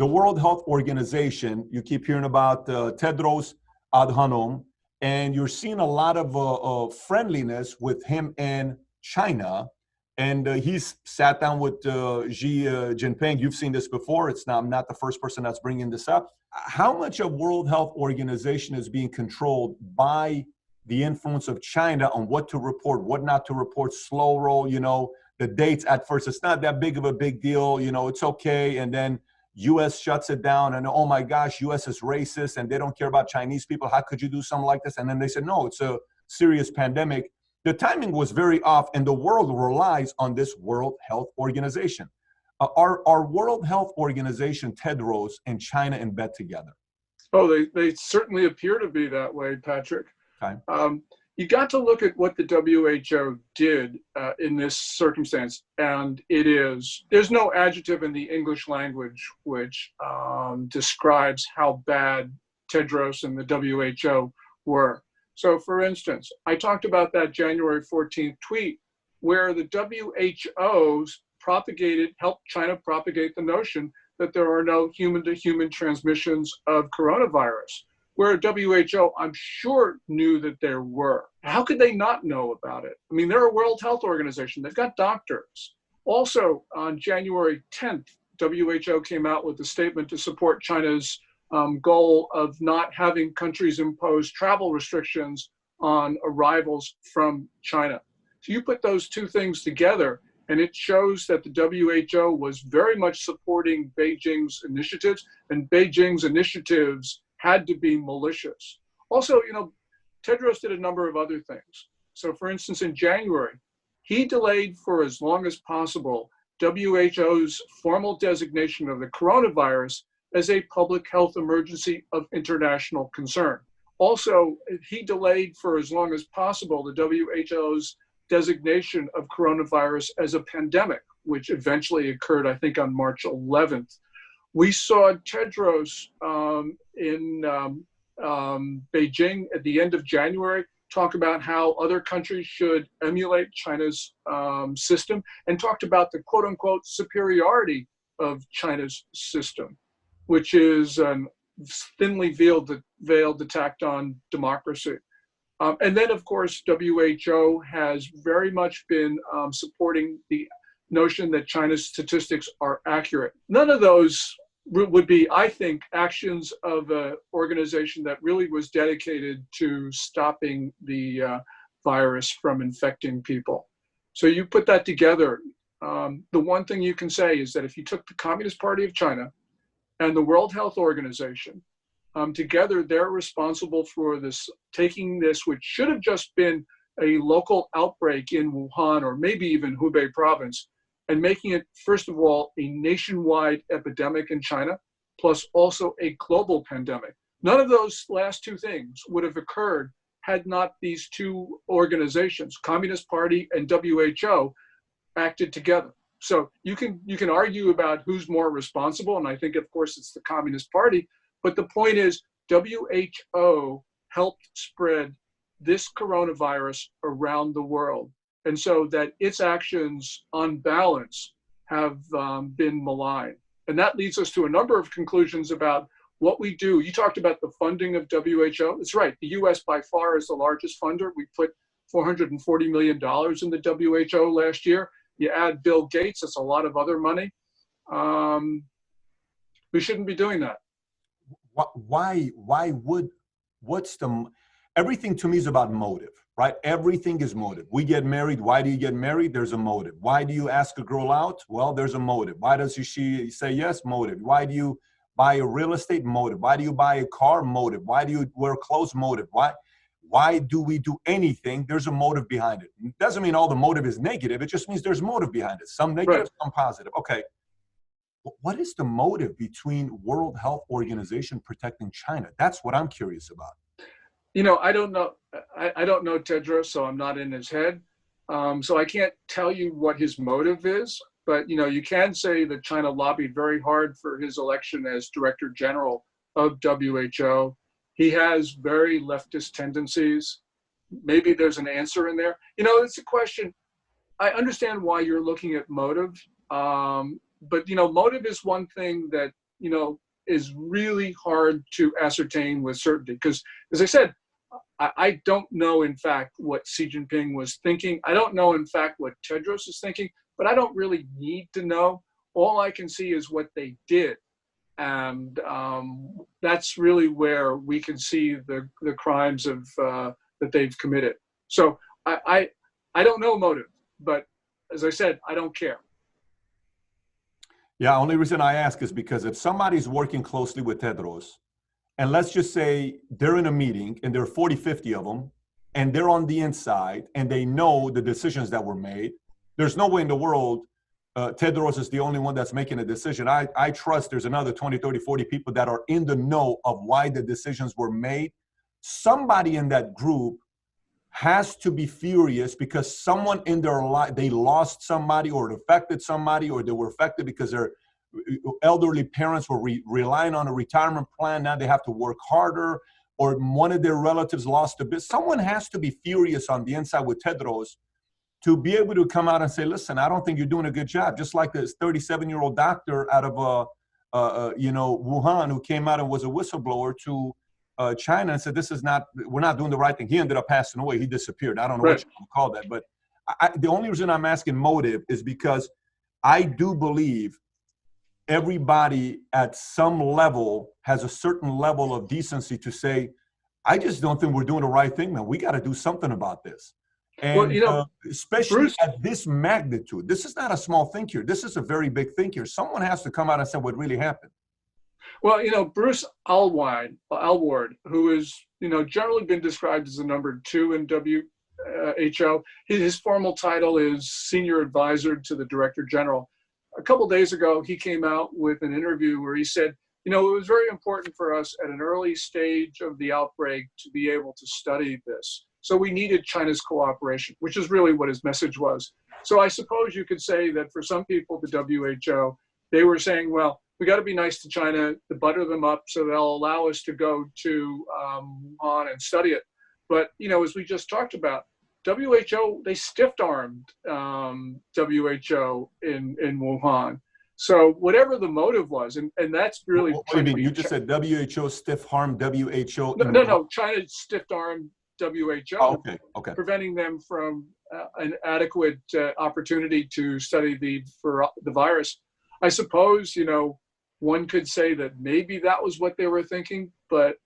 the World Health Organization, you keep hearing about Tedros Adhanom, and you're seeing a lot of friendliness with him in China. And he's sat down with Xi Jinping. You've seen this before. I'm not the first person that's bringing this up. How much of World Health Organization is being controlled by the influence of China on what to report, what not to report, slow roll, the dates at first, it's not that big of a big deal, it's okay. And then US shuts it down and, oh my gosh, US is racist and they don't care about Chinese people. How could you do something like this? And then they said, no, it's a serious pandemic. The timing was very off, and the world relies on this World Health Organization. Are World Health Organization, Tedros, and China in bed together? Oh, they certainly appear to be that way, Patrick. Okay. You got to look at what the WHO did in this circumstance, and there's no adjective in the English language which describes how bad Tedros and the WHO were. So for instance, I talked about that January 14th tweet where the WHO's helped China propagate the notion that there are no human-to-human transmissions of coronavirus, where WHO, I'm sure, knew that there were. How could they not know about it? I mean, they're a World Health Organization. They've got doctors. Also, on January 10th, WHO came out with a statement to support China's goal of not having countries impose travel restrictions on arrivals from China. So you put those two things together, and it shows that the WHO was very much supporting Beijing's initiatives, and Beijing's initiatives had to be malicious. Also, Tedros did a number of other things. So for instance, in January, he delayed for as long as possible WHO's formal designation of the coronavirus as a public health emergency of international concern. Also, he delayed for as long as possible the WHO's designation of coronavirus as a pandemic, which eventually occurred, I think, on March 11th. We saw Tedros in Beijing at the end of January talk about how other countries should emulate China's system, and talked about the quote-unquote superiority of China's system, which is thinly veiled attack on democracy. And then, of course, WHO has very much been supporting the notion that China's statistics are accurate. None of those would be, I think, actions of an organization that really was dedicated to stopping the virus from infecting people. So you put that together. The one thing you can say is that if you took the Communist Party of China and the World Health Organization, together, they're responsible for taking this, which should have just been a local outbreak in Wuhan or maybe even Hubei province, and making it, first of all, a nationwide epidemic in China, plus also a global pandemic. None of those last two things would have occurred had not these two organizations, Communist Party and WHO, acted together. So you can argue about who's more responsible, and I think, of course, it's the Communist Party. But the point is, WHO helped spread this coronavirus around the world. And so that its actions on balance have been malign. And that leads us to a number of conclusions about what we do. You talked about the funding of WHO. That's right. The US by far is the largest funder. We put $440 million in the WHO last year. You add Bill Gates, that's a lot of other money. We shouldn't be doing that. Everything to me is about motive, right? Everything is motive. We get married. Why do you get married? There's a motive. Why do you ask a girl out? Well, there's a motive. Why does she say yes? Motive. Why do you buy a real estate? Motive. Why do you buy a car? Motive. Why do you wear clothes? Motive. Why do we do anything? There's a motive behind it. It doesn't mean all the motive is negative. It just means there's motive behind it. Some negative, right, some positive. Okay. What is the motive between World Health Organization protecting China? That's what I'm curious about. I don't know. I don't know Tedros, so I'm not in his head. So I can't tell you what his motive is. But you can say that China lobbied very hard for his election as Director General of WHO. He has very leftist tendencies. Maybe there's an answer in there. It's a question. I understand why you're looking at motive. But motive is one thing that is really hard to ascertain with certainty. Because, as I said, I don't know, in fact, what Xi Jinping was thinking. I don't know, in fact, what Tedros is thinking, but I don't really need to know. All I can see is what they did. And that's really where we can see the crimes that they've committed. So I don't know motive, but as I said, I don't care. Yeah, only reason I ask is because if somebody's working closely with Tedros, and let's just say they're in a meeting and there are 40, 50 of them, and they're on the inside and they know the decisions that were made, there's no way in the world Tedros is the only one that's making a decision. I trust there's another 20, 30, 40 people that are in the know of why the decisions were made. Somebody in that group has to be furious because someone in their life, they lost somebody or it affected somebody, or they were affected because their elderly parents were relying on a retirement plan. Now they have to work harder, or one of their relatives lost a bit. Someone has to be furious on the inside with Tedros to be able to come out and say, listen, I don't think you're doing a good job. Just like this 37-year-old doctor out of Wuhan, who came out and was a whistleblower to China and said, we're not doing the right thing. He ended up passing away. He disappeared. I don't know what you would call that. But the only reason I'm asking motive is because I do believe everybody at some level has a certain level of decency to say, I just don't think we're doing the right thing, man. We got to do something about this. And especially Bruce, at this magnitude, this is not a small thing here. This is a very big thing here. Someone has to come out and say what really happened. Well, Bruce Aylward, who is, generally been described as the number 2 in WHO, his formal title is Senior Advisor to the Director General. A couple of days ago, he came out with an interview where he said, it was very important for us at an early stage of the outbreak to be able to study this. So we needed China's cooperation, which is really what his message was. So I suppose you could say that for some people, the WHO, they were saying, well, we got to be nice to China, to butter them up so they'll allow us to go to Wuhan and study it. But, as we just talked about, WHO, they stiff-armed WHO in Wuhan. So whatever the motive was, and that's really... What do you mean? You just said WHO stiff-armed WHO? No, China stiff-armed WHO, okay. preventing them from an adequate opportunity to study the virus. I suppose, one could say that maybe that was what they were thinking, but,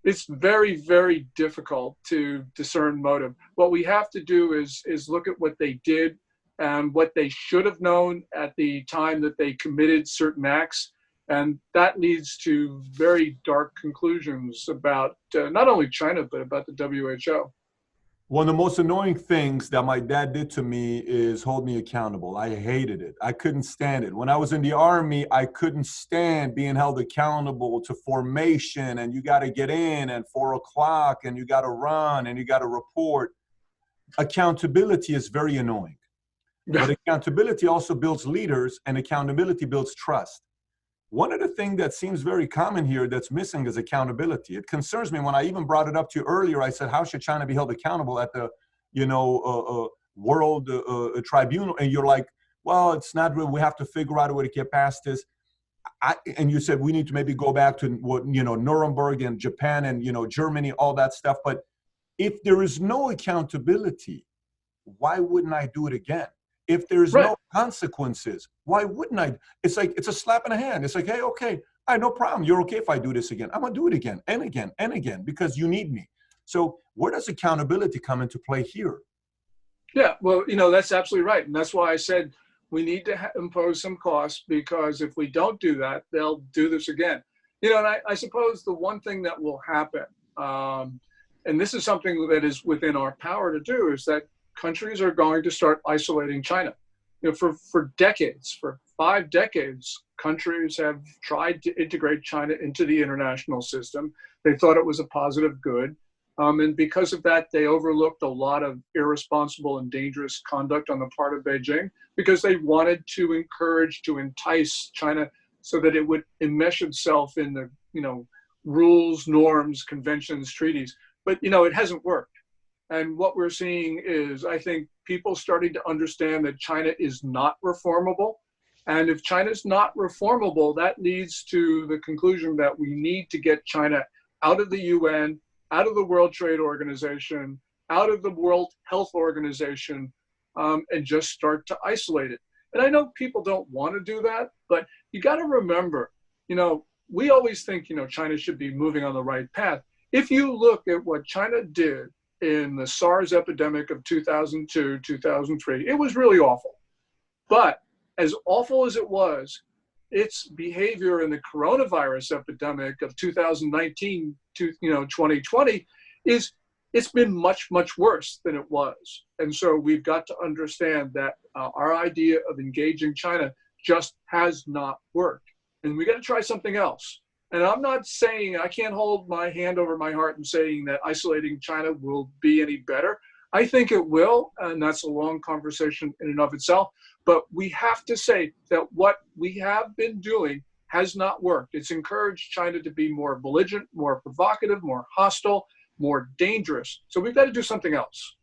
it's very, very difficult to discern motive. What we have to do is look at what they did and what they should have known at the time that they committed certain acts. And that leads to very dark conclusions about not only China, but about the WHO. One of the most annoying things that my dad did to me is hold me accountable. I hated it. I couldn't stand it. When I was in the Army, I couldn't stand being held accountable to formation, and you got to get in at 4 o'clock and you got to run and you got to report. Accountability is very annoying. But accountability also builds leaders, and accountability builds trust. One of the things that seems very common here that's missing is accountability. It concerns me when I even brought it up to you earlier. I said, how should China be held accountable at the, world tribunal? And you're like, well, it's not real. We have to figure out a way to get past this. And you said we need to maybe go back to what, Nuremberg and Japan and, Germany, all that stuff. But if there is no accountability, why wouldn't I do it again? If there's no consequences, why wouldn't I? It's like, it's a slap in the hand. It's like, hey, okay, all right, no problem. You're okay if I do this again. I'm going to do it again and again and again because you need me. So where does accountability come into play here? Yeah, well, that's absolutely right. And that's why I said we need to impose some costs, because if we don't do that, they'll do this again. And I suppose the one thing that will happen, and this is something that is within our power to do, is that countries are going to start isolating China. For decades, for 5 decades, countries have tried to integrate China into the international system. They thought it was a positive good. And because of that, they overlooked a lot of irresponsible and dangerous conduct on the part of Beijing, because they wanted to encourage, to entice China so that it would enmesh itself in the, rules, norms, conventions, treaties. But, it hasn't worked. And what we're seeing is, I think, people starting to understand that China is not reformable, And if China's not reformable, that leads to the conclusion that we need to get China out of the UN, out of the World Trade Organization, out of the World Health Organization, and just start to isolate it. And I know people don't want to do that, but you got to remember, we always think, China should be moving on the right path. If you look at what China did in the SARS epidemic of 2002, 2003, it was really awful. But as awful as it was, its behavior in the coronavirus epidemic of 2019 to 2020 it's been much, much worse than it was. And so we've got to understand that our idea of engaging China just has not worked. And we got to try something else. And I'm not saying, I can't hold my hand over my heart and saying that isolating China will be any better. I think it will, and that's a long conversation in and of itself. But we have to say that what we have been doing has not worked. It's encouraged China to be more belligerent, more provocative, more hostile, more dangerous. So we've got to do something else.